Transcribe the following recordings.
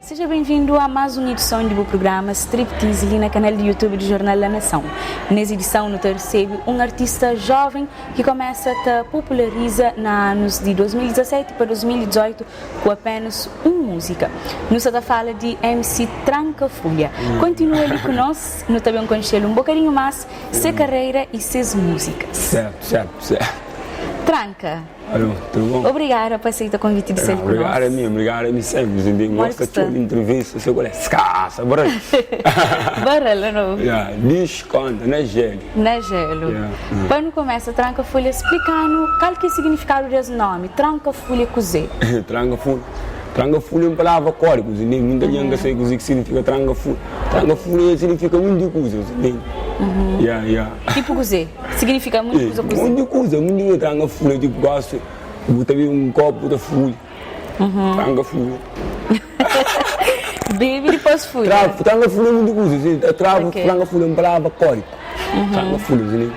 Seja bem-vindo a mais uma edição do programa Striptease ali no canal do YouTube do Jornal da Nação. Nessa edição, nós recebemos um artista jovem que começa a popularizar nos anos de 2017 para 2018 com apenas uma música. Nós estamos falando de MC Tranca Folha. Continua ali conosco, nós também conhecemos um bocadinho mais sua carreira e suas músicas. Certo. Tranca. Alô, tudo bom? Obrigada por aceitar o convite de ser conosco. Obrigado a mim sempre. Gosto de entrevista, se eu gosto de escassa, bora. Bora, não? Diz, conta, não é gelo. Não é gelo. Quando começa Tranca Folha, explicando qual que é o significado desse nome, Tranca Folha Cozê. Tranca Folha é uma palavra código, muita gente sei o que significa Tranca Folha. Tranca Folha significa muita coisa, Tipo Cozê, significa muita coisa. Muita coisa, muita Tranca Folha, tipo gosto, também um copo de folha. Tranca Folha. Bebe e depois folha. Tranca Folha é muita coisa, Tranca Folha é uma palavra código. Tranca Folha,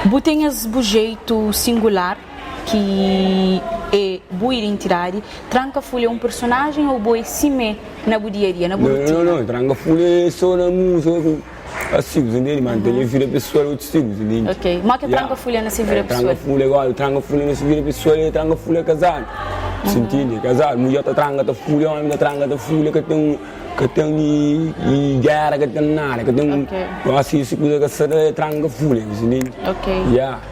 Botenhas o jeito singular que é boa identidade. Tranca Folha é um personagem ou boa cime na budiaria, na botina? Não, Tranca Folha é só na música, assim, mas tem a vida pessoal outros tipos, Ok, mas que Tranca Folha não se vira pessoal? Tranca Folha é igual, Tranca Folha não se vira pessoal, Tranca Folha é casado, se entende? Casado, mulher tá Tranca da Folha, homem da Tranca da Folha que tem guerra, que tem nada, que tem assim, se coisa que será Tranca Folha, entende? Ok.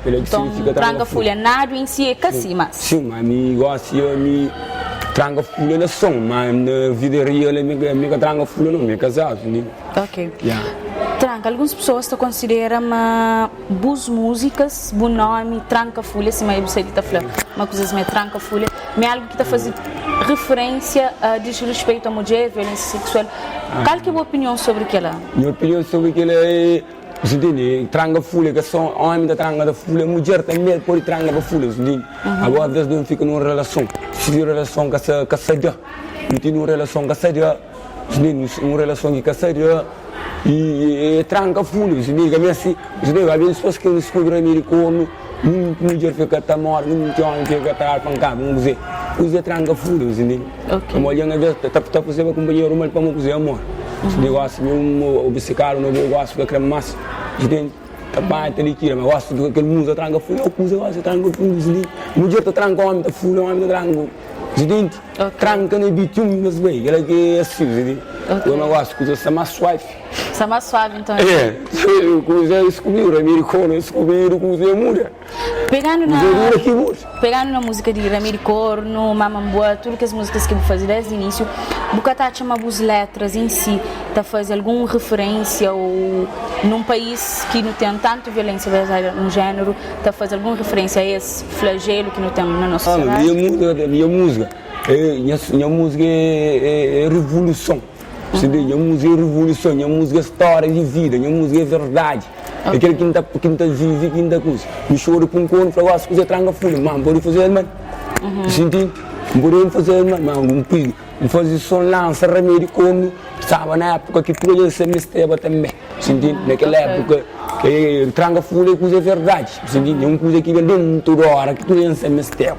Então, Tranca Folha, nada em si é cacima. Sim, mas me gosto de Tranca Folha na som, mas na vida real é minha Tranca Folha não, minha casado, entende? Ok. Tranca, algumas pessoas consideram boas músicas, bom nome, Tranca Folha, se mais você está falando uma coisa mais Tranca Folha, mas algo que está fazendo referência a desrespeito à mulher, violência sexual. Qual que é a sua opinião sobre aquilo? Minha opinião sobre aquilo é, você entende, Tranca Folha, que são homem da Tranca da Folha, mulher também pode Tranca da Folha, você entende? Agora, às vezes, não fica numa relação, se tem uma relação com a sadia, não tem uma relação com a sadia, você entende, uma relação com a sadia, e Tranca Folha, você entende, assim, você entende, há pessoas que descobrem americano, mulher fica a morrer, não fica a pancada, não dizer, usa Tranca Folha, você entende? Como olhando a ver, está fazendo companheiro, mas para não fazer amor. Se negócio, o bicicleta, não gosto de creme massa, você entende? Tá bem, tá líquida, mas gosto de aquele mundo, Tranca Folha, eu gosto Tranca Folha, você entende? Mulher está Tranca, homem está Folha, homem está Tranca. Gente, Tranca não é bitum, mas bem, ela que é assim, gente. Eu não gosto de coisa mais suave. Está mais suave, então. Coisa descobriu, americano, descobriu coisa mulher. Pegando na música de Ramiro Corno, Mamamboa, tudo que as músicas que eu vou fazer desde o início, Bucatá chama as letras em si, está a fazer alguma referência ou num país que não tem tanto violência no gênero, está a fazer alguma referência a esse flagelo que não temos na nossa sociedade? Minha música é revolução. Minha música é revolução, minha música é história de vida, minha música é verdade. É aquele que está vive, que está coisa. Me choro para um corno, falo, as coisas Tranca Folha, mano, pode fazer, mano. Senti? Pode fazer, mano, fazer som lança, remédio como, sabe, na época que podia ser mistério também. Senti? Naquela época, que Tranca Folha é coisa verdade. Senti? É uma coisa que vem dentro da hora, que podia ser mistério.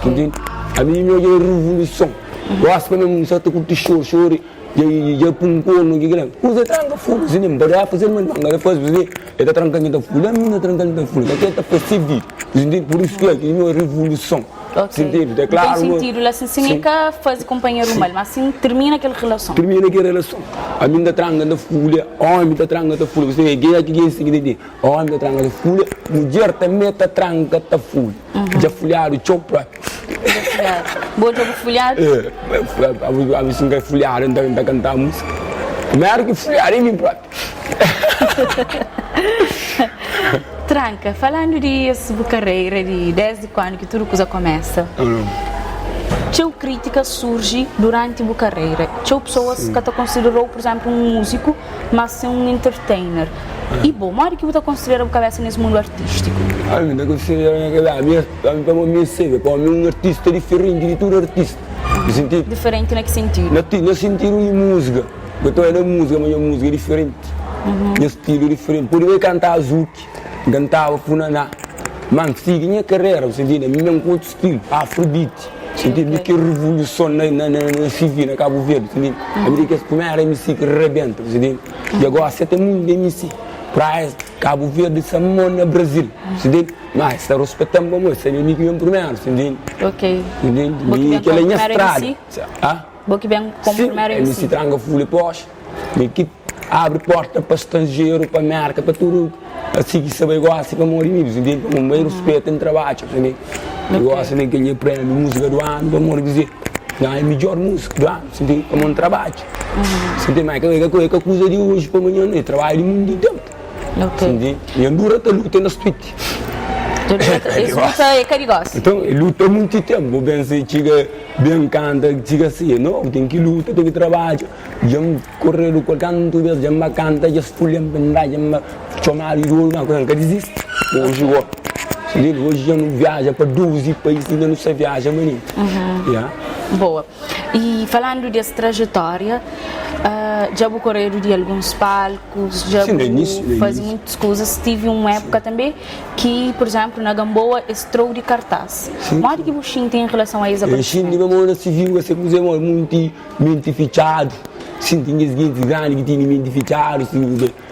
Senti? A minha é revolução. Gosto que não só estou com o choro. Já pungkon que grande coisa Tranca Folha sini mbara fazer mas não faz você é trancando da Folha mina trancando da Folha que é possível gente por isso que é uma revolução sentido é claro no sentido lá significa fazer companheiro mal mas assim termina aquela relação a minha trancando da Folha homem da trancando da Folha você é que seguinte homem da trancando da Folha mulher também tá trancando da Folha já folhado chopra bom jogo folhado a mim sim que folhado então cantar música melhor que folhado em mim próprio Tranca, falando de sua carreira desde quando que tudo coisa começa que crítica surge durante a carreira. Que pessoas que te considerou, por exemplo, um músico, mas ser um entertainer. E bom, mas que você considera a cabeça nesse mundo artístico? A mim não considero para mim ser, para mim um artista diferente de todo artista. Diferente em que sentido? No sentido de música. Eu estou na música, mas a música é diferente. Um estilo diferente. Por eu cantar Zuki, cantava Funaná. Mas siga minha carreira, você entende? A minha é um outro estilo, Afrodite. Você entende? Que revolução na civil, na Cabo Verde, você entende? A minha que é a primeira MC que rebenta, você entende? E agora você tem muito MC. Praia, Cabo Verde, Samona, Brasil, você entende? Mas está respeitando como você, é o único primeiro, você entende? Ok. Você entende? E que ela é minha estrada. Vou que vem como primeiro MC. MC Tranga Fulha Porsche. Minha equipe abre porta para estrangeiro, para marca, para tudo. Assim que sabe igual, assim para morrer, você entende? Com o meio respeito em trabalho, você entende? Igual assim que ele prêmio música do ano, para morrer dizer. Não é a melhor música do ano, você entende? Como um trabalho. Você entende? Mas que coisa de hoje para amanhã, eu trabalho muito tempo. Ok. Entende? E Andura está lutando na street. Isso luta é carigosa. Então, ele luta muito tempo. Bem, se chega, bem canta, chega assim, não, tem que lutar, tem que trabalhar. Já correr o canto, já canta, já esfolha, já chamar de ouro, não, não desiste. Hoje já não viaja para 12 países, ainda não se viaja, menino. Boa. E falando dessa trajetória, já vou correr de alguns palcos, já vou fazer muitas coisas. Tive uma época também que, por exemplo, na Gamboa, estrou de cartaz. Mas o que você tem em relação a isso? Sim, de uma civil, você coisa muito identificado. Sim, tem gente grande que tem identificado.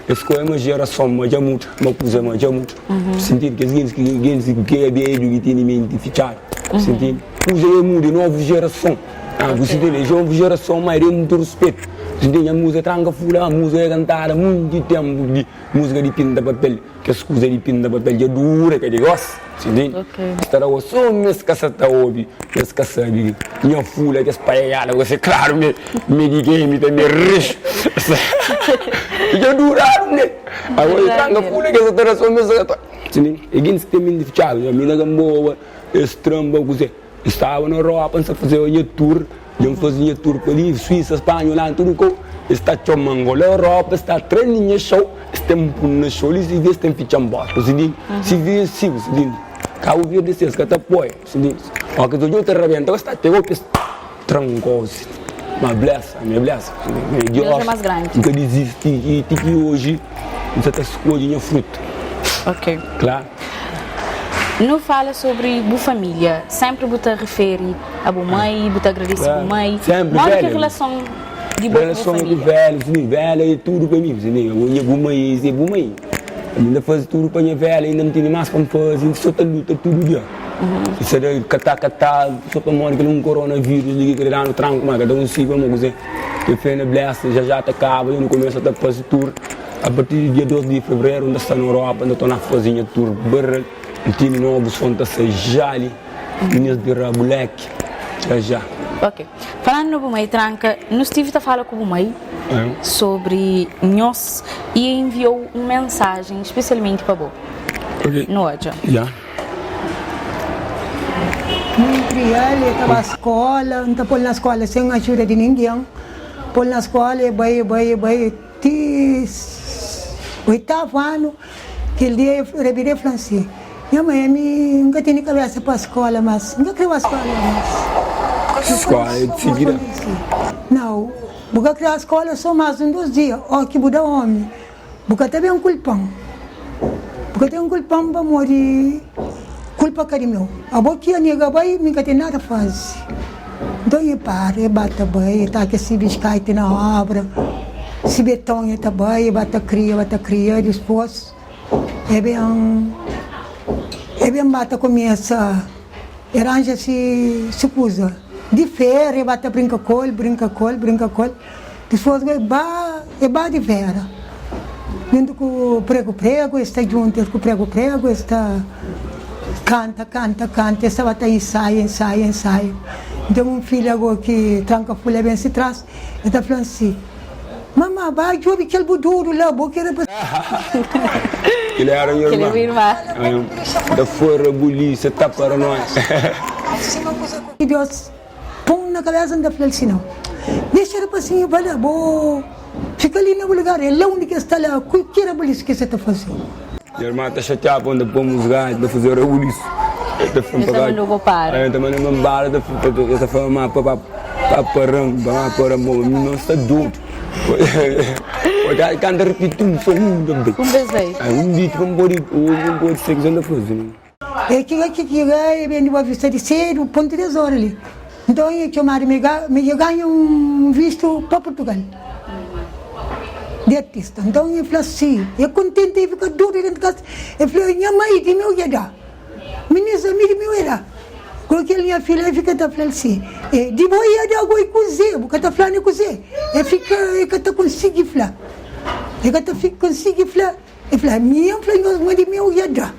Escolha uma geração, mas já muito, uma coisa, mas já muito. Sentir que as gente que é bem que tem identificado. Sentir, coisa é muito, nova geração. Você tem a nova geração, mas é muito respeito. Você tem a música Tranga Fulha, a música é cantada muito tempo de música de pinta papel, que as coisas de pinta papel já dura, que é negócio. Você entende? Estará o som, mas que você está ouvindo, mas que você sabe, minha fulha que é espalhada, você, claro, me game, me rijo. Já duraram, né? Agora, Tranga Fulha, que você está só, mas você está. Você entende? E quem se tem identificado, a minha Gamboa, esse tramba, você estava na Europa, a fazer uma tour. Eu fazia tour para ali, Suíça, Espanha, lá, tudo com. Está chamando a Europa, está treinando show, está no show, e se vê, está fichando bosta, se vê, se vê, Cabo Verde, se está apoio, se vê. O que eu te rebento, está te golpe, trancou-se. Uma blessa, minha blessa. Deus é mais grande. Que desiste, e que hoje, você está escolhendo fruto. Ok. Claro. Não fala sobre boa família, sempre você refere a boa mãe, você agradece a boa mãe. Sempre velho. Que relação de boa família? Velho, é tudo para mim, minha boa mãe, é boa mãe. Ainda faz tudo para minha velha, ainda não tem mais para fazer, só está luta todo dia. Isso é catar, só para morrer que não coronavírus, liga que lá no tranco, mas cada um se vai morrer. Eu fiz na blessa, já acaba, eu não começo a fazer tour. A partir do dia 12 de fevereiro, ainda está na Europa, ainda estou na fazenda tour, barra. Time novo, sonta se jali, meninas de rabuleque, já. Ok. Falando no Bumai Tranca, nós tive a falar com o Bumai sobre nós e enviou uma mensagem especialmente para você. Okay. No hoje. Já. Ele estava na escola, não está na escola sem ajuda de ninguém. Pôr na escola, vai, oitavo ano, que ele dia eu revirei francês. Minha mãe nunca tinha cabeça para a escola, mas nunca criou a escola. Escola é decidida? Não, porque criar a escola só mais um 2 dias. Ó, que muda homem. Porque também é um culpão. Porque tem um culpão para morrer. Culpa que é meu. A boca a nega vai, nunca tem nada a fazer. Então eu paro, eu bato bem, tá que se biscaite na obra. Se betão eu também, eu bato cria, depois. É bem bata começa, arranja se usa. De feira, bata brinca col. Depois vai de vera. Junto com o prego, está junto com o prego, está canta, está bata ensaia. Então um filho agora que tranca folha bem se traz, está falando assim, mamãe, vai jogar aquele buduro lá, porque era para... Ele era minha irmã. Da fora, buliça, tá para nós. Deus põe na cabeça da falei não. Deixa ele assim, vai bom. Fica ali no lugar, é lá onde que está lá, qualquer abolição que você está fazendo. A irmã está chateada quando pomos gás, de fazer a abolição. Também não vou parar. Também não vou parar, essa forma para não está doido. Olha, canta repetir um som também. Vezes. Dia como pode ser que anda fazendo. É que vem de vista de cedo, ponto 10 horas ali. Então eu chamar me ganho visto para Portugal. De artista. Então eu falei assim, eu contente e fico duro dentro de casa. Eu falei, minha mãe de meu ia Meninas, amiga meu era. Qualquer minha filha fica a falar assim, de boa ia dar água e cozer, porque está falando cozer. Eu fico, eu consigo falar. Eu consigo falar. Eu falei, minha filha de meu ia dar.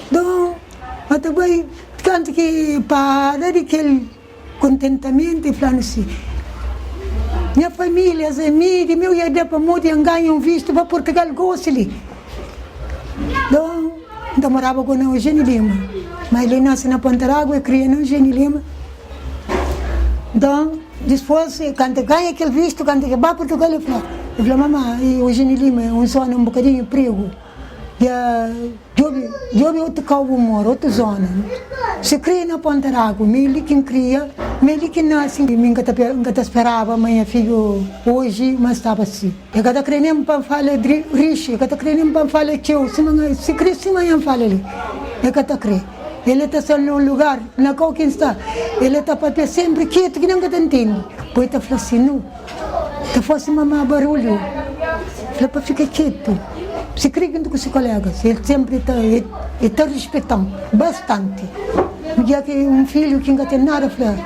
Então, eu também canto que para aquele contentamento e falando assim, minha família, as amigas, meu ia dar para morrer ganham visto para Portugal gosta ali. Então morava com o Eugênio Lima, mas ele nasceu na Pontarágua e criou no Eugênio Lima. Então, depois, quando ganha aquele visto, quando vai para Portugal, eu falei, mamãe, o Eugênio Lima é um sonho um bocadinho de emprego. Eu outro calvo moro, outra zona. Se cria na Pontarágua, ele que cria, ele que nasce, eu esperava amanhã filho hoje, mas estava assim. Eu cada crânio para falar de riche, cada crânio para falar que eu, se cria se amanhã fala ali. Eu cada crê. Ele está só no lugar, na qual quem está. Ele está para sempre quieto, que não entende. Depois está falando assim, não, se fosse mamar barulho, falei para ficar quieto. Se crê com os colegas, ele sempre está respeitando bastante. Já que um filho que não tem nada a falar,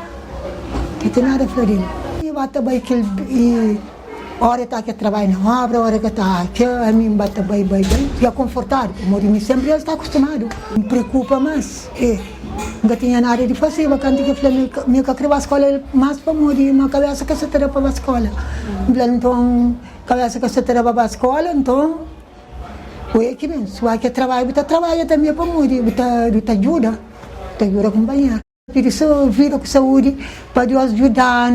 não tem nada a falar dele. E vai também que hora está que trabalha na obra, hora que está aqui, a mim vai bem, e é confortável. O Mourinho sempre está acostumado, me preocupa mais. Não tinha nada de fazer, quando eu falei, meu que a escola mais para morrer, uma cabeça que se terá para a escola. Então, cabeça que se terá para a escola, então, o que mesmo, se vai que trabalha também para morrer, te ajuda a acompanhar. Por isso, vira com saúde, para Deus ajudar,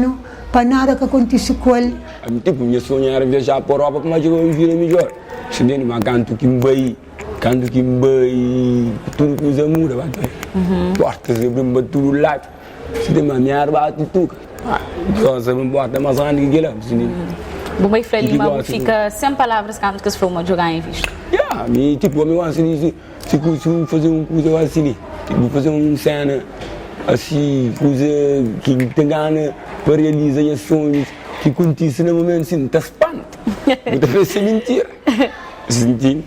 para nada que aconteça com ele. Tipo, minha sonho era viajar para a Europa, mas eu vou viver melhor. Se nem mas canto que me tudo que usa muda, vai ter. Portas, eu me tudo lá. Se tem uma minha arma, tudo. Então, se me bota mais grande que aquilo, Bom, aí Frei Lima fica sem palavras quando que se for uma jogar em visto. Tipo, eu assim, se fazer uma coisa assim, tipo, fazer uma cena assim, coisa que tem gana para realizar os sonhos, que acontece no momento assim, está espanta. Muitas vezes é mentira. Sentindo?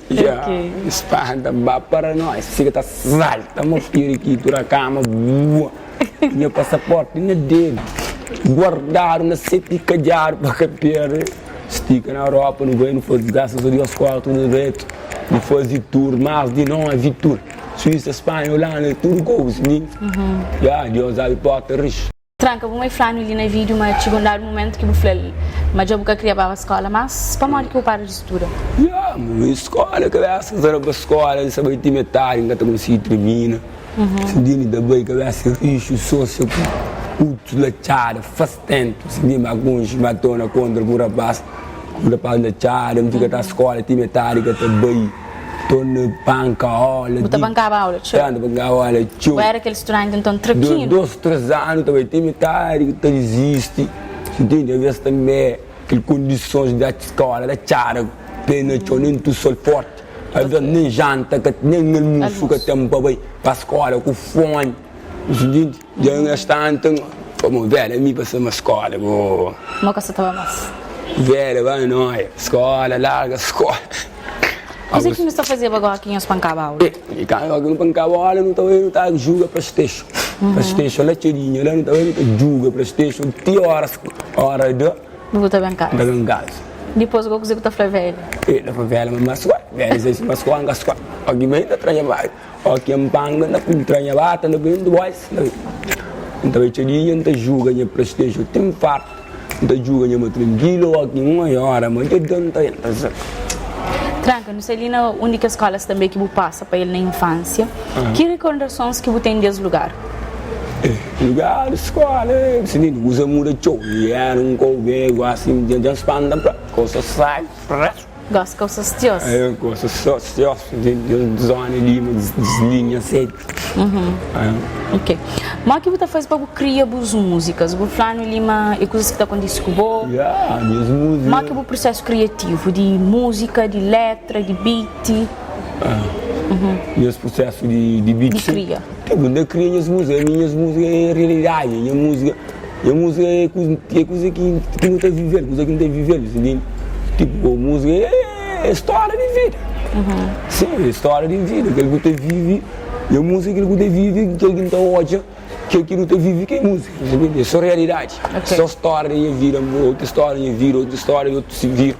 Espanta, vá para nós, fica está salta, uma periquita, a cama, boa. Meu passaporte na dele. Guardar na sete calhar para capiar. Estica na Europa, no governo, faz graças a Deus, quatro no reto. Não faz tour, mais de não é tour. Suíça, Espanha, Holanda, tudo coisa, né? Deus abre porta, rico. Tranca, vamos falar ali no vídeo, mas chegou um momento que eu falei, mas eu nunca queria para a escola, mas para onde que eu paro de estudar? Escola, graças a Deus, escola, sabe que metade, ainda estamos se termina. Se diz da bem, cabeça, rico, sócio, útil, lachada, faz tempo, se diz bagunça, batona contra o rapaz lachada, me fica da escola, tem metade, que está bem. Estou na banca, olha. Você bancava aula, tio? Ou era aquele estudante, então, tranquilo? 2, 3 anos, também tem metade que existe. Entende? Às vezes também, aquelas condições da escola, da chara, pena, nem tu sol forte. Às vezes nem janta, nem almoço que tem para a escola, com fome. Entende? Já não está, então, como velho, me passou uma escola. Uma coisa estava mais. Velho, vai não, escola, larga a escola. Mas o que você fazia agora aqui em espancava aula? E quando eu não espancava aula, não estava julga para station. Para station, lá tirinha, lá não estava julga para station, tinha horas de... Não estava em casa? Estava em casa. Depois eu consegui estar velho? Ela foi velha, mas velho, mas quando a escola, aqui mesmo está trabalhando, aqui em Panga, não trabalhando, não vem dois. Então eu tirinha, não julga para station, tem farto, não julga para tranquilo, aqui uma hora, mas eu não estou. Tranca, não sei ali na única escola também que você passa para ele na infância. Que recordações que você tem desse lugar? lugar, escola, assim, usa muda show, e era coveiro, assim, de espanda para coisa sai, Gosto de calças tios. coisa só, de zona ali, deslinha, sei. Ok. Mas que você faz para criar boas músicas? O plano Lima é coisas que está acontecendo com você? Minhas músicas. Mas que o processo criativo de música, de letra, de beat? Meus processos de beat. De cria. Tipo, eu crio minhas músicas é realidade. Minha música é coisa que não tem viver, coisa que não tem viver, entende? Tipo, música é história de vida. Sim, é história de vida. Aquele que você vive, e a música que você vive, que alguém está ódio, que aquilo que você vive, que é música. É só realidade. Okay. Só história de vida, outra história de vida, outra história, outro se vira.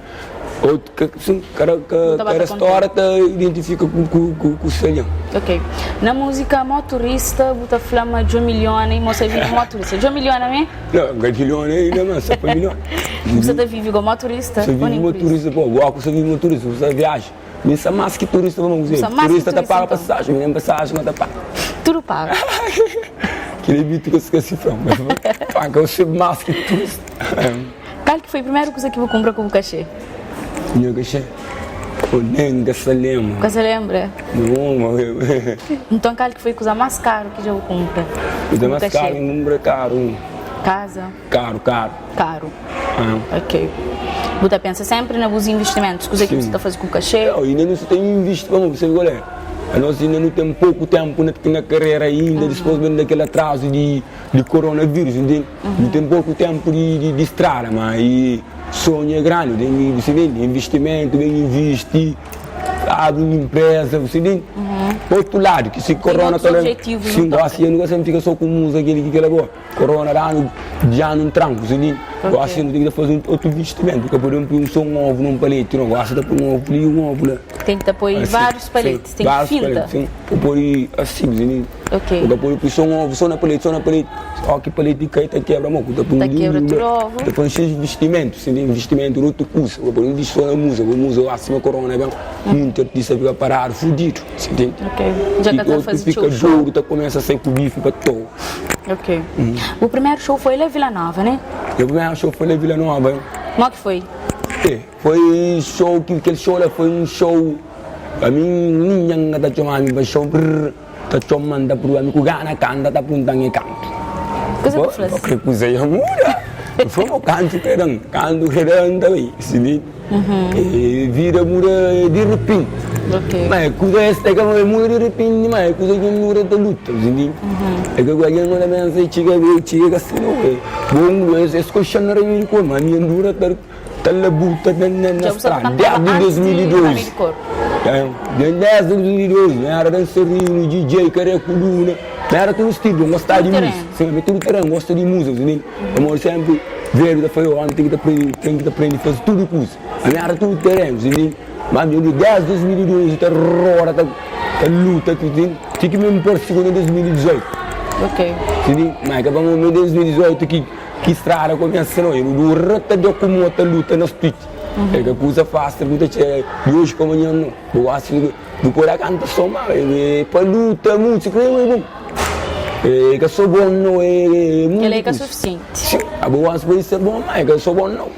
Cada história te identifica com o selhão. Ok. Na música motorista, você flama de 1 milhão e você vive motorista. De 1 milhão, não é? Não, 1 milhão ainda, mas só para milhão. Você vive como motorista? Você vive motorista, pô, igual você vive motorista, você viaja. Mas é mais que turista, vamos dizer. Turista tá paga passagem, nem passagem não tá paga. Tudo paga. Aquele bito que eu esqueci, mas paga você mais que turista. Qual que foi a primeira coisa que você comprou com o cachê? Meu cachê? Nem que se lembra. Você lembra? Não, Então qual que foi a coisa mais cara que já comprou? coisa mais caro, um número caro. Casa? Caro. Caro. Ok. Você pensa sempre nos investimentos, coisa que você está fazendo com o cachê? Não, ainda não se tem investido, vamos ver, olha. Nós ainda não temos pouco tempo na carreira ainda, depois daquele atraso de coronavírus, entende? Não tem pouco tempo de estrada, mas sonho é grande, você vê, investimento, vem investir, abre uma empresa, você vê? Outro lado, que se corona também. Sim, assim, eu nunca sempre fica só com música, aquele que é boa. Corona já não tranco, você vê? Eu acho que não tem que fazer outro investimento, porque por exemplo, um som novo num palete, não gosta de pôr um ovo ali, um ovo lá. Tem que pôr vários paletes, tem que filtrar. Sim, pôr assim, você ok. Pôr só um ovo, só na palete, ó que palete cai, tá quebra a mão, tá quebra tudo ovo. Depois de investimento, você tem investimento, outro custo, por exemplo, só na música, acima corona, muito artista fica parado, fudido, você entende? Ok, já que está fazendo show. Fica duro, tá começa a sair com bife para todo. Ok. O primeiro show foi lá em Vila Nova, né? O primeiro show foi lá em Vila Nova. Como que foi? Foi show, aquele show lá foi um show, a mim, ninguém está chamando para show, está chamando para o amigo Gana, canta, está apontando e canto. Coisa que faz? Porque coisa é muda. Foi um canto querendo também, se vira muda de repente. Ok. Mas coisa essa que é muda de repente, mas coisa que muda da luta, se é que alguém não deve ser chega assim, não é? Bom, esse coisa não é igual, mas minha dura tá labuta na estrada, desde 2012. Desde 2012, era dançarino, DJ, careculuna, era tudo estilo, gostava de música, sempre tudo terreno, gosta de música, como sempre, velho da foi o homem tem que aprender a fazer tudo coisa, era tudo terreno, mas desde 2012, tá rora, tá luta, tinha que me pôr segundo em 2018. Ok. Mas que vamos em 2018 que estrada começa não, eu não rata de como outra luta nas tweets. É que coisa fácil, muita gente de hoje como amanhã não. Eu acho que depois da canta só mal, para luta música é bom. É que sou bom não é muito. Ele é que é suficiente. Sim, a boa pode ser bom, mas que sou bom não.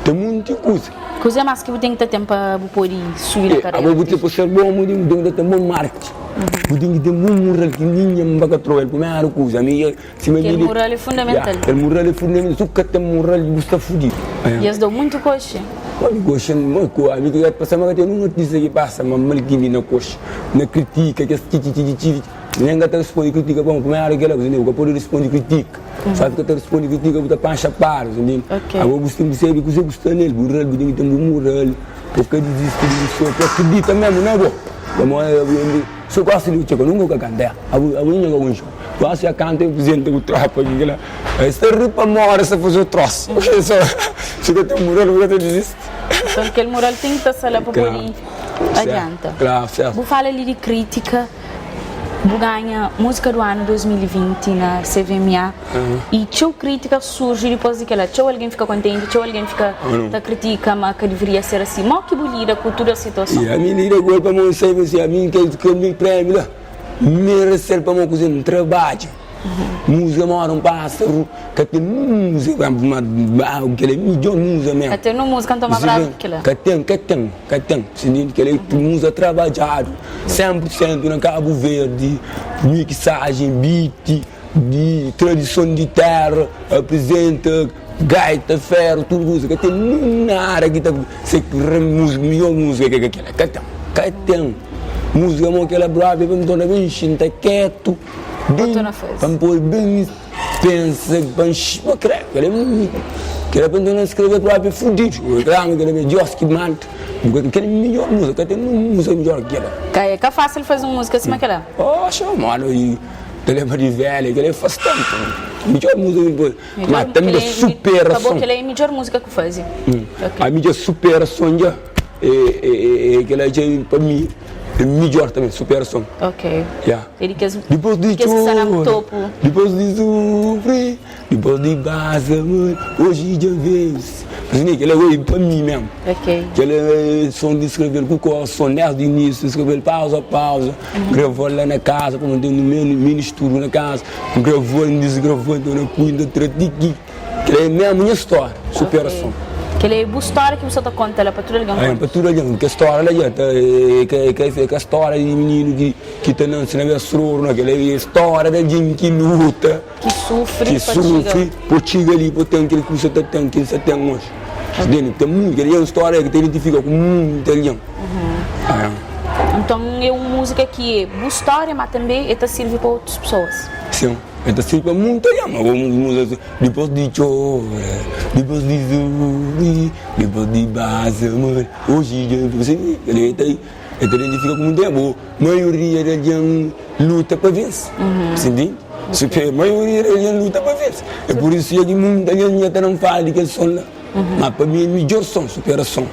Tem muita coisa. Coisa mais que você tem que ter tempo para poder subir a carreira. A boa pode ser bom, mas tem que ter bom marketing. Tem que ter bom moral que ninguém vai controlar. A primeira coisa, o moral é fundamental. O moral é fundamental. Se você tem moral, você está fudido. E eles dão muito coxa. Olha, coxa, muito coisa. A minha passa mais que tem uma notícia que passa, mas mal que vem na coxa, na critica, que é nem que responde crítica, bom, primeiro que ela, entendeu? Que pode responder crítica. Sabe que responde crítica, você pancha para, entendeu? Agora você tem que saber que você gosta nele, moral, você tem que ter moral, porque desiste disso, porque acredita mesmo, não é bom? Se eu gosto de eu não vou cantar, eu não vou show. Eu acho que a canta é presente do tropa, que ela, essa ripa mora se fazer o troço. Se eu tenho moral, eu vou desistir. Então aquele moral tem que estar sala para poder adianta. Claro, certo. Vou falar ali de crítica. Vou ganhar música do ano 2020 na CVMA e tchau crítica surge depois daquela, tchau alguém fica contente, tchau alguém fica tá critica, mas que deveria ser assim, mal que lida com toda a situação. E a minha lida agora para mim sempre assim, a mim que me prêmio lá, me recebe para mim coisa um trabalho, Música mora um pássaro, que tem música, que é melhor música mesmo. Até no música não toma bravo aquilo. Que tem, que é música trabalhado, 100% na Cabo Verde, mixagem, beat, de tradição de terra, apresenta gaita, ferro, tudo música, tem nada que tá, melhor música que aquela, que tem. Música mo que ela brava, vamos tornar bem chinta quieto, bem, vamos pôr bem, pensa, vamos creio, que ela para escrever brava fudido, o grama que ela me diz que manda, porque ele melhor música, tem música melhor que ela. Que é fácil fazer uma música assim aquela? Poxa, mano, e telefone de velho, que ele faz tanto, melhor música, mas também superação. Acabou que ele é a melhor música que faz. A mídia superação já, que ela já para mim. É melhor também, superação. Ok. Yeah. Ele quer depois de topo. Depois de sofrer, depois de base, hoje já vês. Assim, que ele é para mim mesmo. Ok. Que ele é som de escrever com o coração, desde o início, escrever pausa, gravou lá na casa, como tem no mini estúdio na casa, gravando, desgravando, na cuida, tradique. Que ele é mesmo a minha história, superação. Okay. Que ele é a história que você está contando para tudo alguém. Para tudo alguém, que a história lá já que a história de menino que está não se não soror, que é a história de gente que luta, que sofre, por chegar ali, por ter aquele que você tem, que você tem hoje. Tem muito, é uma história que te identifica com muito alguém. Então é uma música que é boa história, mas também serve para outras pessoas. Sim. Então serve para muita gente, depois de chover, depois de subir, depois de base, hoje ele identifica com muito tempo. A maioria da gente luta para vencer, entende? A maioria da gente luta para vencer. É por isso que muita gente não fala de que som lá, mas para mim é melhor som, superação.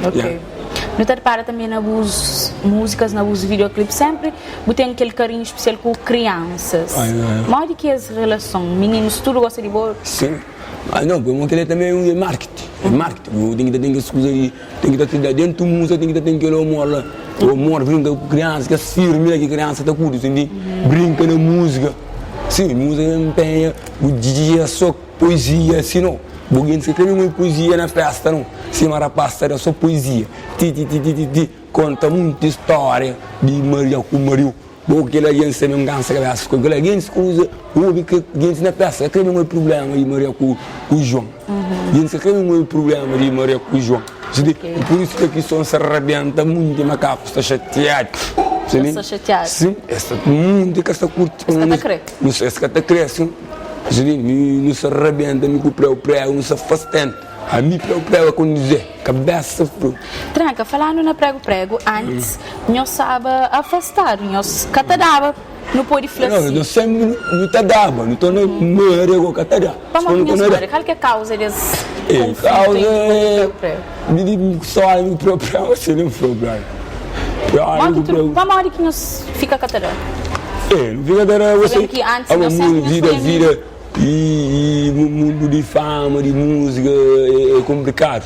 Ok. Não te repara também nas músicas, nos videoclipes, sempre tem aquele carinho especial com crianças. Mas de que é essa relação? Meninos, tudo gosta de boa? Sim. Não, porque ele também é marketing. É marketing. Tem que ter as coisas, tem que ter dentro da música, tem que ter aquele amor lá. O amor brinca com criança, que é firme, que a criança está curto, brinca na música. Sim, música empenha, o dia é só poesia, assim não. Porque não se escreve uma poesia na festa, não. Se uma rapaz era só poesia. Conta muita história de Maria com Mario. Porque ele a gente não cansa cabeça. Porque a gente usa, ouve que a gente na festa, escreve um problema de Maria com João. A gente escreve um problema de Maria com João. Por isso que aqui só se arrebenta muito, mas cá está chateado. Está chateado? Sim, essa muito que está curta. Não sei se está crescendo. Não se arrebenta, não prego, não se faz tanto. A mim prego com dizer, cabeça frio. Tranca, falando na prego, antes, nós sabe afastar, nós catadava, não pode flexir. Não, sempre não te dava, não estou na morrer com catadava. Vamos a história, qual que é a causa desse conflito? Causa é... Só no prego, você não problema. Vamos a hora que nós fica catadava. Não fica catadava, você... que antes nós sempre vira. E o mundo de fama, de música é complicado.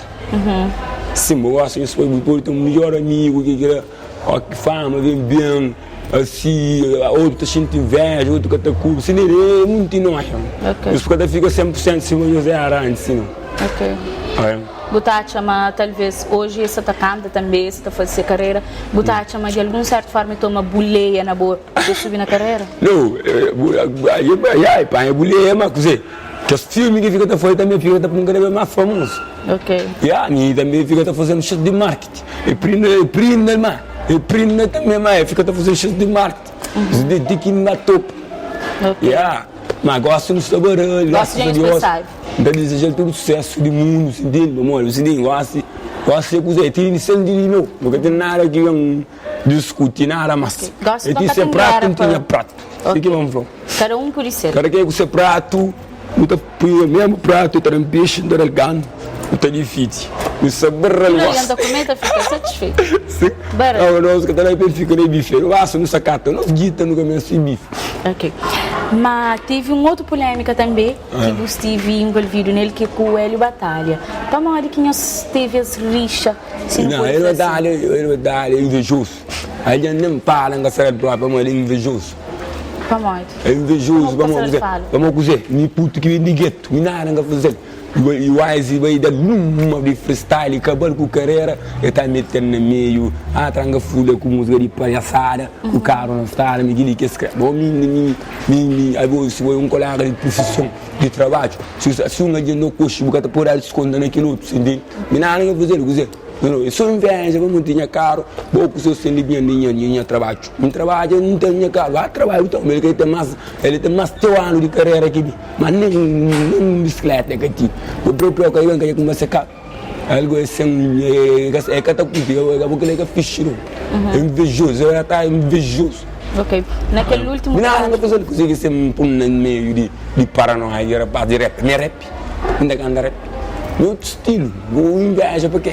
Sim, eu acho que isso foi ter um melhor amigo que fama, vem bem, assim, outro sente inveja, outro que está curto, assim, é muito nóis. Isso porque fica 100% se o José Aranha, assim. Ok. Botar chama, talvez hoje essa tá canta também, essa tá fazendo carreira, botar chama de alguma certa forma toma buleia na boa de subir na carreira? Não, é buleia, mas que os filmes que fica fazendo também fica tá um mais famoso. Ok. E também fica fazendo cheio de marketing. E prende também, mas fica fazendo cheio de marketing. De que na top. Ok. Mas gosto de saber, gosto de expressar. Então desejar todo o sucesso do mundo, entende? Você gosta de coisa, tem lição de não, porque tem nada que vão discutir, nada mais. Gosto de ser prato, não tinha prato. Isso que vamos falar. Cada um por isso. Cada que ser prato, não põe o mesmo prato, está um peixe, está um gano, está difícil. O sabor é o nosso. A comida fica satisfeita. Sim. Nós que também fica nem bife. Eu acho no sacata, nós dita no começo de bife. Ok. Mas teve uma outra polêmica também que você esteve envolvido nele, que é com o Hélio Batalha. Então, uma hora que nós teve as rixas. Não, Hélio Batalha é invejoso. A gente não fala que será próprio, mas ele é invejoso. É invejoso, vamos dizer, me puto que me gueto, me nada a fazer. E o Wise vai dar numa de freestyle, acabando com a carreira, e está metendo no meio, tranga folha com música de palhaçada, o carro não está, me diz que escreve. Bom, se foi um colega de profissão, de trabalho, se um dia não coxa, porque está por aí escondendo aquilo outro, entende? Me nada a fazer. Eu sou inveja, vamos ter caro, vou com o seu dinheiro trabalho. Não trabalho, não tenho caro, vai trabalhar, então, ele tem mais teu ano de carreira aqui, mas nem bicicleta que aqui. O próprio que eu venho com você cá, algo assim, é catapulta, eu vou querer que fixe, é invejoso, eu está invejoso. Ok, naquele último caso... Não, eu consegui ser um meio de paranoia, era para de rap, não é rap, ainda anda rap. Meu outro estilo, vou inveja, por quê?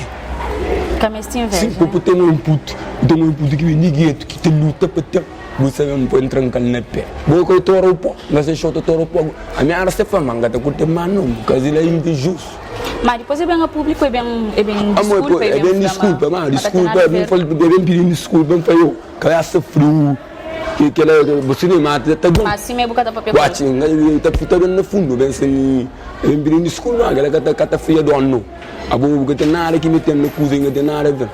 Cabeça inveja. Sim, porque tem um puto que me gueto, que te luta para ter. Você não pode trancar na pé. Vou que eu estou a pó, mas eu estou a pó. A minha área é fama, eu estou a mano, porque ele é invejoso. Mas depois é bem a público, é bem desculpa. É bem desculpa, mano, desculpa, é bem pedindo desculpa, para eu, que é essa frio. Que ela você nem mata, tá bom. Mas sim é bocada papel. Watch, tá fitando no fundo, bem assim, bem pedindo desculpa, ela tá feia do ano. A boa que tem nada que me tem no cozinha, tem nada a ver.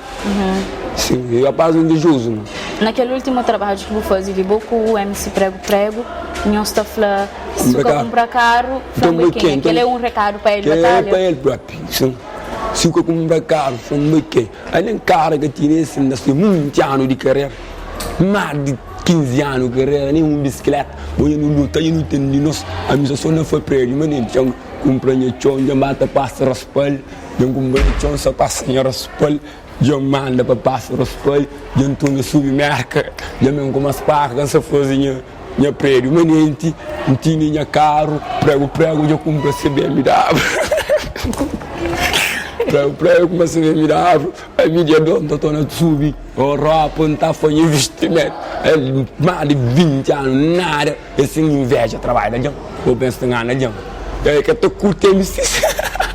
Sim, eu rapaz invejoso, mano. Naquele último trabalho que eu fazia, vi pouco o MC Prego, não está falando, se eu comprar carro, aquele é um recado para ele, batalha. É para ele próprio, sim. Se eu comprar carro, foi um quem. Aí nem cara que tinha esse, nasceu muito ano de carreira, mais de 15 anos de carreira, nem uma bicicleta, eu não luta, eu não tenho de nós, a minha só não foi para ele, mas nem tinha comprei chão, já mata passa raspalho, já comprei chão, só passa em raspalho, já manda para passa raspalho, já estou na submerca, já me começo a pagar essa fozinha, minha prédio, mas nem tinha minha carro, prego, já comprei esse BMW. Prego, comecei a mirar, a mídia do estou na sub, o roupa não está foi investimento, é mais de 20 anos, nada, esse inveja trabalho, já, eu penso que não é, é que eu estou curtindo MC.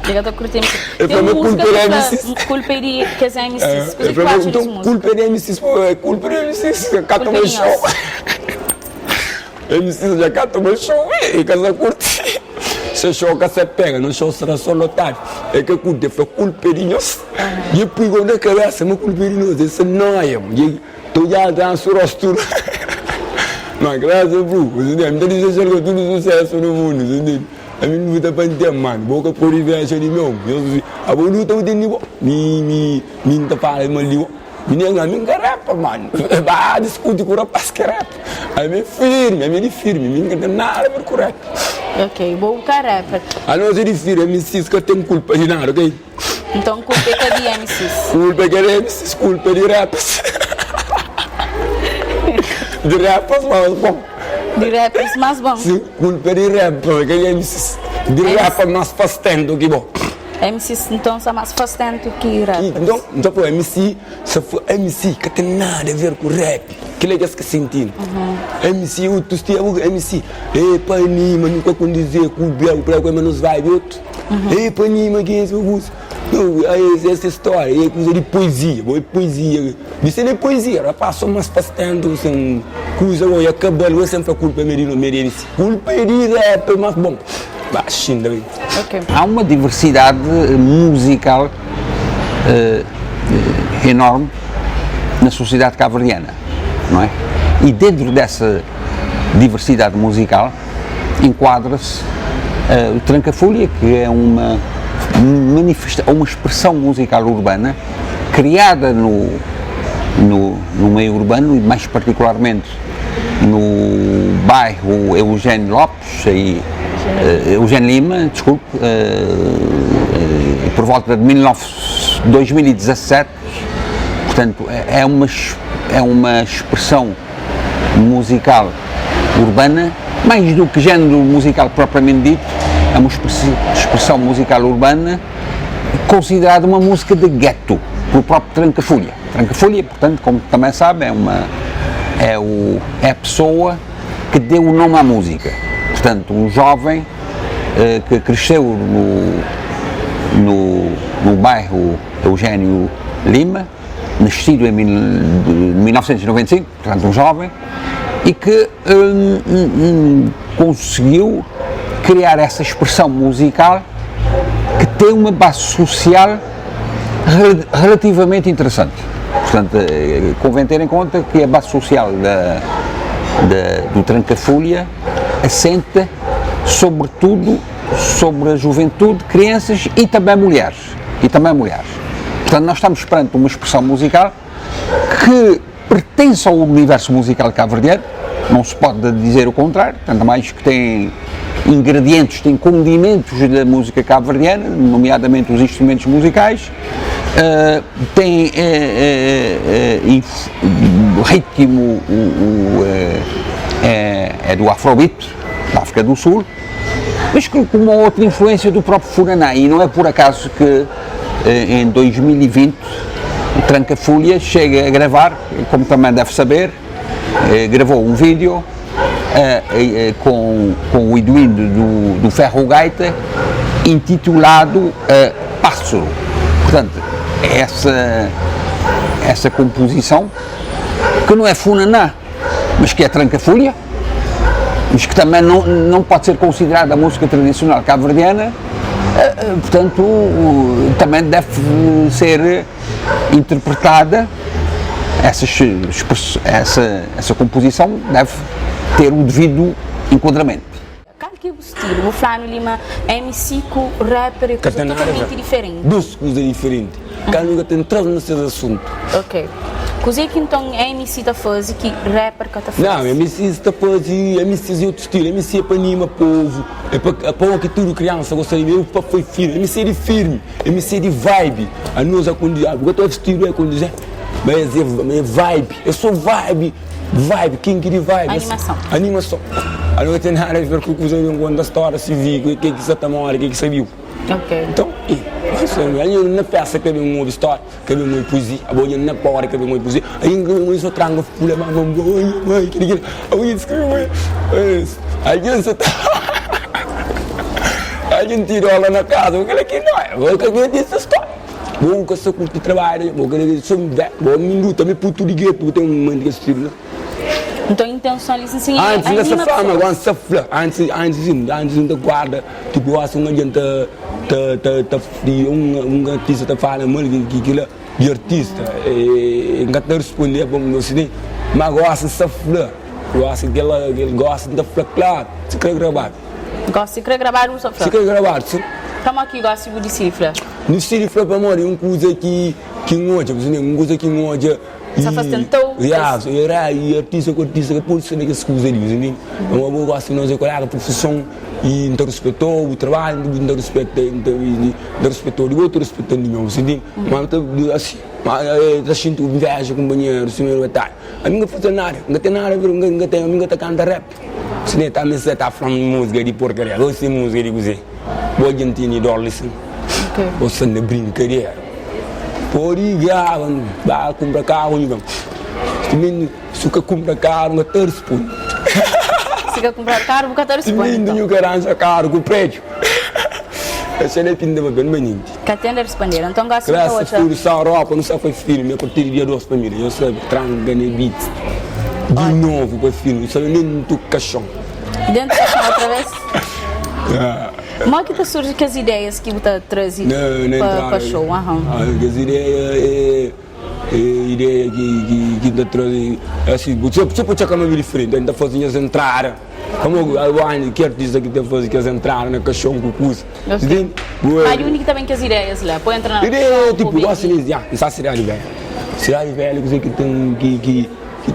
Eu estou curtindo MC. Tem uma música que culpa de que é MC. Então, culpa de MC, culpa de MC, cata meu show. MC já cata meu show, e que você curte. Se show que você pega, não show será só lotado. É que curte, foi culpa de nós. E depois quando é que eu faço, é culpa de nós, isso não é, estou já transformando. Mas graças a Deus, você me diz que tudo sucesso no mundo, você a mim não está para ter, mano, boca por inveja de meu, a boa luta tem nível, me está para mal nível, me não rapa, mano, vai discutir com o rapaz que rapa, a mim firme, me não tem nada por correto. Ok, vou buscar rapper. A nós é firme, MCs que tem culpa de nada, ok? Então culpa é de MCs. Culpa que é MCs, culpa de rappers. De rappers, mas bom. De rappers mais bom. Sim, culpa de rappers, que é MCs. De rappers mais fastendo que bom. MCs então são mais fastendo que rappers. Então foi MC, se for MC que tem nada a ver com rap, que ele que sentindo. MC, tu estia MC, para anima, nunca com dizer que o Bel para que menos vai outro. Para anima que é esse uso. Essa história é coisa de poesia, poesia. Isso é poesia, rapaz, só mais fastendo, assim, coisa boa, acabou, eu sempre culpa merece. Culpa de rap, mas bom. Okay. Há uma diversidade musical enorme na sociedade cabo-verdiana, não é? E dentro dessa diversidade musical enquadra-se o Tranca-Folha, que é uma expressão musical urbana criada no meio urbano e mais particularmente no bairro Eugênio Lopes e Eugênio Lima, desculpe, por volta de 2017, portanto é uma expressão musical urbana, mais do que género musical propriamente dito, é uma expressão musical urbana considerada uma música de gueto, pelo próprio Tranca-Folha. Tranca-Folha, portanto, como também sabe, é a pessoa que deu o nome à música. Portanto, um jovem que cresceu no bairro Eugênio Lima, nascido em 1995, portanto um jovem, e que conseguiu criar essa expressão musical que tem uma base social relativamente interessante. Portanto, convém ter em conta que a base social do Tranca-Folha assenta sobretudo sobre a juventude, crianças e também mulheres. Portanto, nós estamos perante uma expressão musical que pertence ao universo musical cabo-verdiano, não se pode dizer o contrário, tanto mais que tem ingredientes, tem condimentos da música cabo-verdiana, nomeadamente os instrumentos musicais, tem ritmo é do Afrobeat, da África do Sul, mas com uma outra influência do próprio Funaná, e não é por acaso que em 2020 o Tranca-Folha chega a gravar, como também deve saber, gravou um vídeo com o Eduindo do Ferro Gaita, intitulado Pássaro. Portanto, essa composição, que não é Funaná, mas que é Tranca-Folha, mas que também não pode ser considerada a música tradicional cabo-verdiana, portanto, também deve ser interpretada, essa composição deve ter o devido enquadramento. Qual que é o estilo? O Flávio Lima, MC, rapper, é coisa totalmente diferente. Duas coisas diferentes. Cada um tem três nesses assuntos. Ok. Coisa que então MC está fazendo que rapper está fazendo? Não, MC está fazendo, MC é outro estilo, MC é para animar o povo, é para que tudo criança gosta de mim, foi firme, MC é de firme, MC é de vibe, a nós a condizer, porque eu estou vestido é condizer, mas é vibe, eu sou vibe, quem que de vibe? Animação. A não tem nada a ver com o que eu conto da história civil, o que você está morando, o que você viu. Ok. Então, eu na peça que eu vi uma história, que eu vi uma poesia, a boia na porta que eu vi uma poesia, aí eu só trago fula, mãe, que eu escrevo, aí você tá, aí a gente tirou lá na casa, eu falei que não é, eu quero ver essa história. Bom, que eu sou com o trabalho, bom, que eu sou bom, minuto, me puto de gueto, tem um mano que estilo. Então a intenção é ensinar antes dessa forma, agora se fala, antes da guarda, tipo, assim, uma gente um artista está falando mal que aquilo de artista, e não está respondendo para o meu cinema, mas gosta de se falar, gosta que ele gosta de falar, claro, se quer gravar. Gosta de gravar o sofá? Se quer gravar, sim. Como é que gosta de cifra? No cifra, para morrer, uma coisa que ngoja, uma coisa que ngoja. Só faz tentou? Era artista que pode ser que se usa ali, eu gosto de nós a profissão e não respeitou o trabalho, não respeitou o outro, respeitou nenhum, mas assim, mas sinto inveja companheiro, senhor tá. A minha funcionária, não tem nada a ver, não tem, a minha tá canta rap. Se nem tá me tá falando música de porcaria, eu sei música de coisa. Boa gente nem dólar assim. Você não brincadeira. Por aí, vai comprar carro, se quer comprar carro, não tem resposta. Se quer comprar carro, não tem resposta. Se não quer arranjar carro com prédio. Essa é a pinta de bem menino. Quer ter responder, então gosta de outra. Graças a Deus, Europa, não sei foi filme, eu curti dia 2 famílias, eu sei, tranga, beats. De novo para filme, sabe nem do caixão. Dentro do caixão outra vez? Como é que surge que as ideias que você traz para o show? As ideias ideia que te traz assim, você pode chegar uma diferente, ainda fazendo as entradas. Como o que artista que tem fazer que as entradas na caixão com curso. Mas o único também que as ideias lá, pode entrar na ideia tipo, gosto de dizer, isso é cidade velha. Cidade velha que tem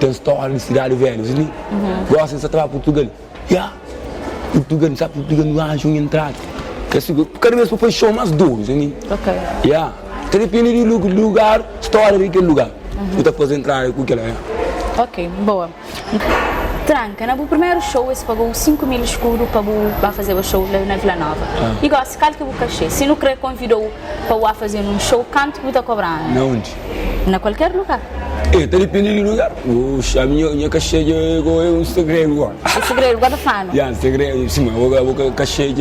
história de cidade velha, gosta de trabalhar Portugal. Portugal, sabe, Portugal não acha uma entrada. Cada vez foi show mais duro, ok. Depende do lugar, história daquele lugar. Você está fazendo entrada com aquela. Ok, boa. Tranca, no primeiro show, você pagou 5 mil escuro para fazer o show na Vila Nova. E gosta, qual que é o cachê? Se não quer convidou para fazer um show, quanto você está cobrando? Onde? Na qualquer lugar. Depende do lugar. A minha cachê é um segredo agora. O segredo, agora fala? Segredo, sim, o cachê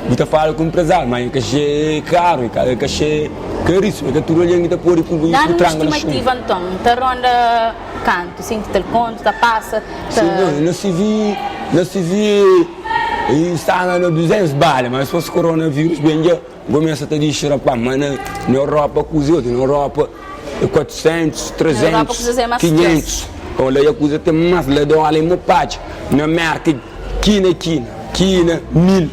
você fala com o empresário, mas o cachê é caro, o cachê é caríssimo, que tudo ali está por isso. Dá uma estimativa então, está ronda canto, sente ele conto, tá passa, tá... Sim, não se vi e está no 200 balas, mas se fosse coronavírus, bem já começa a dizer, rapaz, mas na Europa coisa, na Europa 400, 300, 500, olha a coisa tem mais lá do além do pátio, na América, quina, 1000,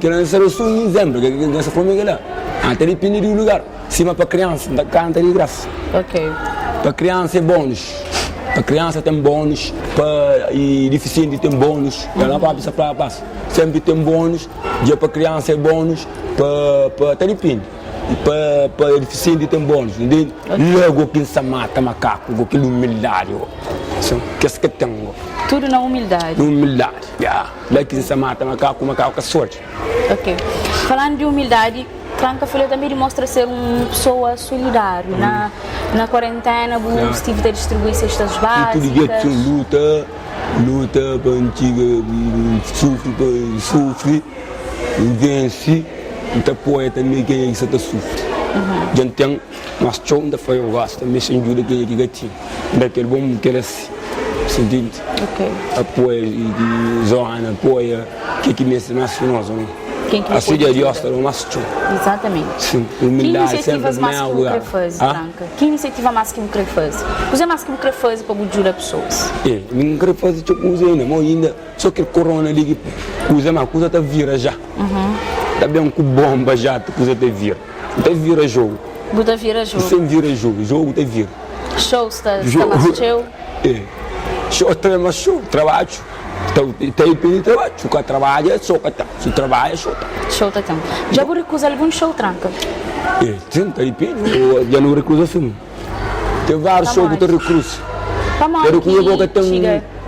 que não será só um exemplo, que nessa família lá, até depende do lugar, cima para criança, da canta de graça. Ok. Para criança é bônus. Para criança tem bônus, para deficiente tem bônus. Ela vai para sempre tem bônus. Já para criança é bônus, para depende. Para deficiente tem bônus, entende? Logo quem se mata macaco, com aquele humildade. Que é que tem? Tudo na humildade. Humildade, yeah. Lá quem se mata macaco com sorte. Ok. Falando de humildade, Tranca Folha também demonstra ser uma pessoa solidária. Na quarentena, o Steve a distribuir cestas básicas. Luta para antiga, sofre, vence, então apoia também quem é que está sofre. Já tem, mas show ainda foi o gasto, também sem ajuda quem é que gatinho. Daquele bom que era assim, sentindo. Apoia, Joana, apoia, que me ensina mais nós, não? Assim de Deus está o mais show. Exatamente. Sim, que iniciativas mais que lugar. você faz, Tranca? Que iniciativa mais que você faz? Você mais que você faz para ajudar pessoas? Não quero fazer coisa ainda, mas ainda só que corona ali, coisa está vira já. Está bem com bomba já, coisa está vira jogo. Está vira jogo. Sem vira jogo está vira. Show está mais show? Show está mais show, trabalho. Tem de trabalho, se trabalha, só que se trabalha, show. Show tá tão. Já vou recusar algum show, Tranca? Sim, tem de já não recusa assim. Tem vários shows que eu recuso. Eu recuso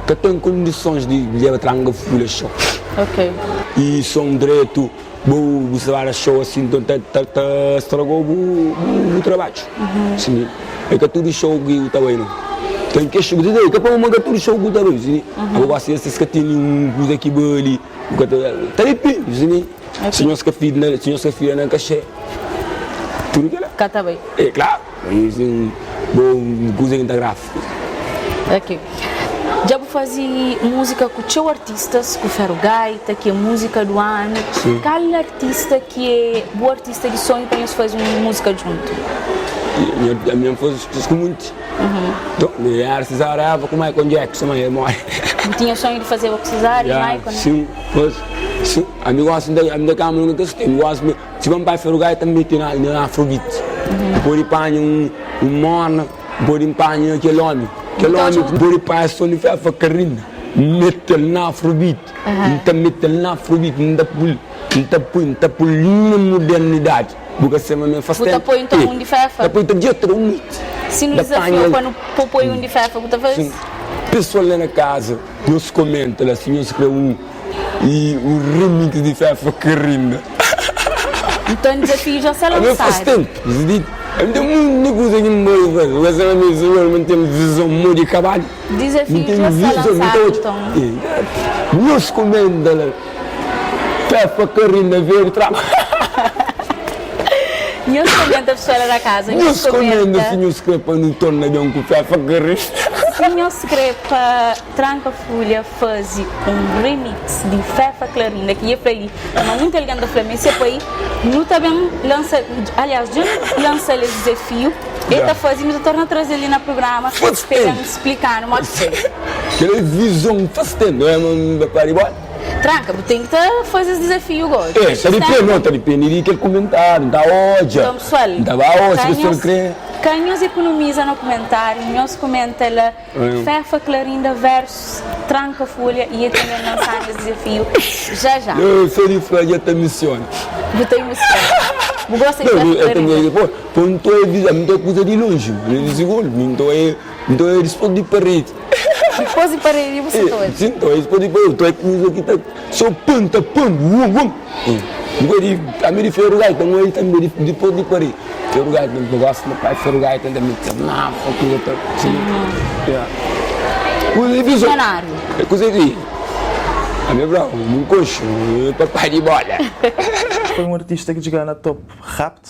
porque tem condições de levar Tranca Folha show. Ok. E são direito, você vai show assim, então estragou o trabalho. Sim, é que tudo show que eu estava indo. Tem que chegar daí, que para uma gatura show que tá bem, agora se esses que tem coisa aqui ali, tá de pé, se nós que filha na caixa, tudo que lá. Cá tá bem. É claro, isso bom coisa gráfica. Ok. Já vou fazer música com teu artistas, com o Ferro Gaita, que é música do ano. Qual artista que é o artista de sonho para nós fazer uma música junto? A minha faz muito. Então, a Cesarava com o Michael Jackson, mas é mãe. Tinha sonho de fazer o Cesar e Michael? Sim, sim. A minha gosta da câmera no texto. Se vamos para o Ferro também tem na Afrobeat. Pode ir um morno, pode ir para aquele homem. Aquele homem pode ir para a Sony Fefa Carina. Mete-lhe na Afrobeat. Então mete-lhe na Afrobeat. Não está por nenhuma modernidade. Porque se me faz tempo. Você apoia então um de Fefa? Apoia de outro muito. Se nos desafio quando põe um de Fefa, você faz? Pessoal lá na casa, nos comenta lá, se nós queremos e o remix de Fefa Carina. Então o desafio já se lançado. Eu faço tempo. Ainda muita coisa que não vai fazer. Mas a minha senhora não tem visão muito de trabalho. Desafio já se lançado, então. Nos comenta lá, Fefa Carina veio trabalho. Não se comenta a pessoa da casa. Não se comenta se não se crepa no torno de um café fagarista. Se não se crepa, Tranca Folha faz um remix de Fefa Clarinda, que é para aí. Mas muito elegante da Flamengo, para aí, não também lança, aliás, já lança esse desafio. E está fazendo, torna a trazer ali no programa, esperando explicar, não pode ser. Aquela visão faz tempo, não é uma paribóia? Tranca, tem que fazer esse desafio agora. Está de pé, aquele comentário, da ódio. Então, pessoal, se você crê. Quem nos economiza no comentário, nos comenta lá, Fefa Clarinda versus Tranca Folha e eu também lançar esse desafio já. Eu sou de Flávia, até missiona. Eu tenho missão. Eu gosto de Fefa Clarinda. Não estou coisa de longe, não estou disposto de parede. Depois de parede, você está hoje? Sim, estou de parede, estou aqui, estou só panta, vum. A minha Ferro Gaita, não é também depois de parede. Ferro Gaita, eu gosto do pai, Ferro Gaita, também não, funcionário. É coisa de... A minha brava, não coxo, papai de bola. Foi um artista que chegou na top rápido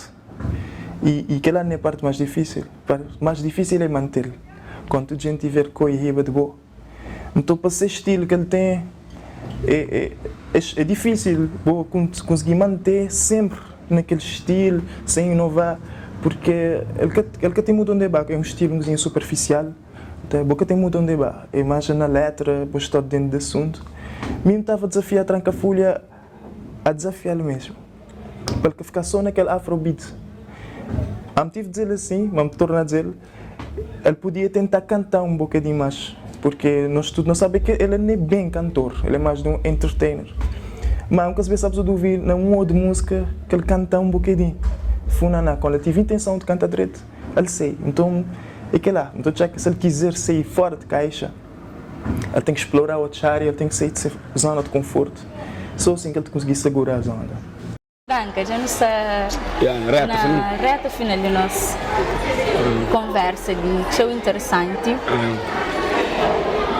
e aquela não é a parte mais difícil. A mais difícil é manter. quando a gente tiver coi riba de boa. Então, para esse estilo que ele tem, é difícil conseguir manter sempre naquele estilo, sem inovar, porque ele que tem muito onde é um estilo superficial, boca tem muito onde é mais na letra, depois está dentro do assunto. Mesmo estava a desafiar a Trancafolha a desafiá-lo mesmo, porque ficar só naquele afrobeat. Eu tive de dizer assim, mas me torno a dizer, ele podia tentar cantar um bocadinho mais, porque nós todos não sabemos que ele não é bem cantor, ele é mais de um entertainer. Mas nunca se sabe de ouvir num ou de música que ele canta um bocadinho. Funaná, quando ele tive intenção de cantar direito, ele sei. Então, é que lá. Então, já que se ele quiser sair fora de caixa, ele tem que explorar outra área, ele tem que sair de zona de conforto. Só assim que ele conseguir segurar a zona. Franca, já não está na reta final da nossa conversa, que é interessante.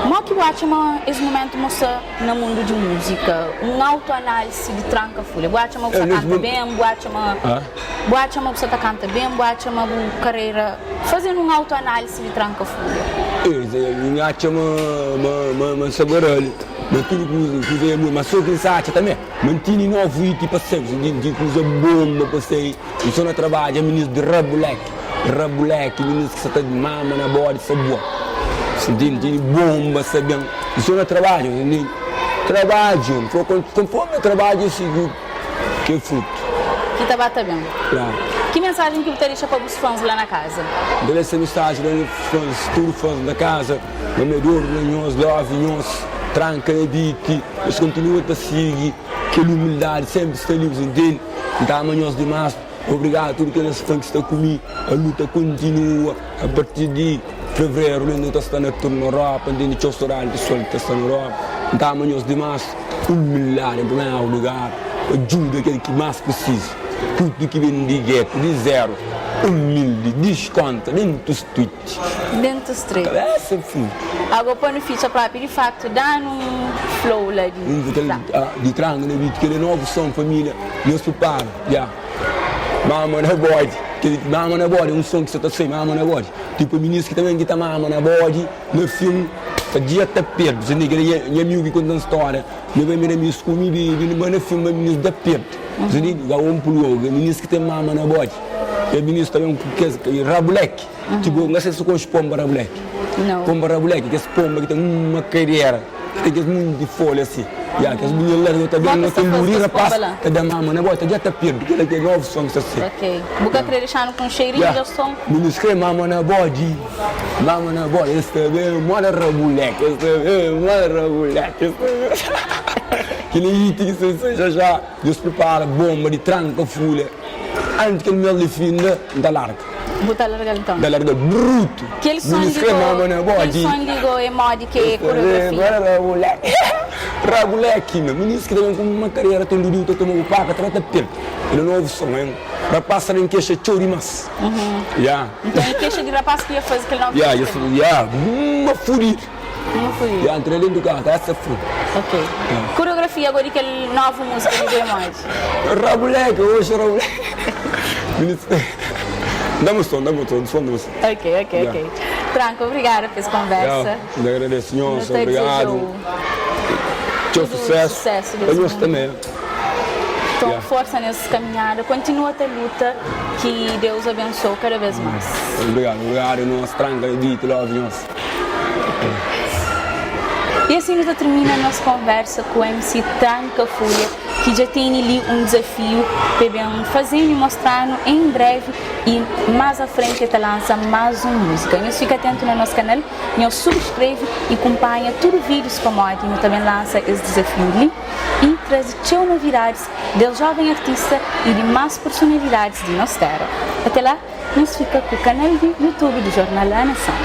Mas que eu acho que esse momento mostra no mundo de música, autoanálise de Trancafolha. Eu acho que você canta bem, eu acho que você canta bem, eu acho que carreira fazendo autoanálise de Trancafolha. Eu acho que saberei. Mas tudo que é muito, mas só que sabe também. Mantém novo e tipo assim, de coisa bomba passei. Eu sou na trabalho, é ministro de Rabulek, ministro que está de mama na borda, sabor. Sentindo bomba, sabendo. Eu sou na trabalho, conforme eu trabalho, eu sigo que é fruto. Que está bem. Claro. Que mensagem que você deixa para os fãs lá na casa? Dele essa mensagem para os fãs, todos os fãs da casa, o melhor, nós, love, nós, tranca, beat, nós continuamos a seguir, aquela humildade, sempre está livres dele, então amanhã demais. Obrigado a todos aqueles fãs que estão comigo, a luta continua, a partir de fevereiro, ainda está na turma Europa, ainda está horário de sol, está na Europa, então amanhã demais, humildade em primeiro lugar, ajuda aquele que mais precisa. Tudo que vem de gueto, de zero, humilde, desconta, dentro dos tweets. Dentro dos tweets. Essa foi. Agora, põe no ficha própria, de facto, dá um flow lá de tranca, que ele é novo som, família, Deus prepara, já. Mama na bode, mama na bode, um som que você está sem mama na bode. Tipo, o ministro que também está mama na bode, no filme, dia está perto. Você diga, é amigo que conta a história, eu vou me amigo comigo, no filme, o ministro está perto. Você diga, um pulou, o ministro que tem mama na bode. E o ministro também, que é Rabulek. Tipo, não sei se você pomba Rabulek. Não. Pomba Rabulek, que é esse pomba que tem uma carreira, que tem muito de folha assim. Que as mulheres não estão vendo, não tem lurir, rapaz, que dá mama na bode, já está perto, porque ele tem novos sons assim. Ok. Boca querer deixar com cheirinho de som? Ministro que é mama na bode, esse também, mora Rabulek, que nem tem que já, Deus prepara, bomba de Trancafolha, antes que ele me defenda, da larga. Botar larga então? Da larga, bruto. Que ele som digo emoji que é coreografia. Rabulek, meu ministro que também com uma carreira, tem ludido, tem tomado paca, trata perto. Ele não ouve som, hein? Rapaz, nem queixa chorimas. Então, em queixa de rapaz que ia fazer aquele novo uma fúria. Uma entre ele do carro, essa foi. Ok. Coreografia agora que ele nova música de emoji. Rabulek, hoje Rabulek. Ministro. Dá-me som. Ok. Franco, obrigada pela conversa. Eu agradeço, senhor, obrigado. Tchau, sucesso. Eu gosto também. Então, força nessa caminhada, continua a ter luta, que Deus abençoe cada vez mais. Obrigado, nós tranca e dito, love nós. E assim nos termina a nossa conversa com o MC Trancafolha, que já tem ali um desafio para fazer e mostrar em breve e mais à frente ele lança mais uma música. Então fica atento no nosso canal, subscreve e acompanha todos os vídeos como a gente também lança esse desafio ali e traz novidades do jovem artista e de mais personalidades de nossa terra. Até lá, nos fica com o canal do YouTube do Jornal da Nação.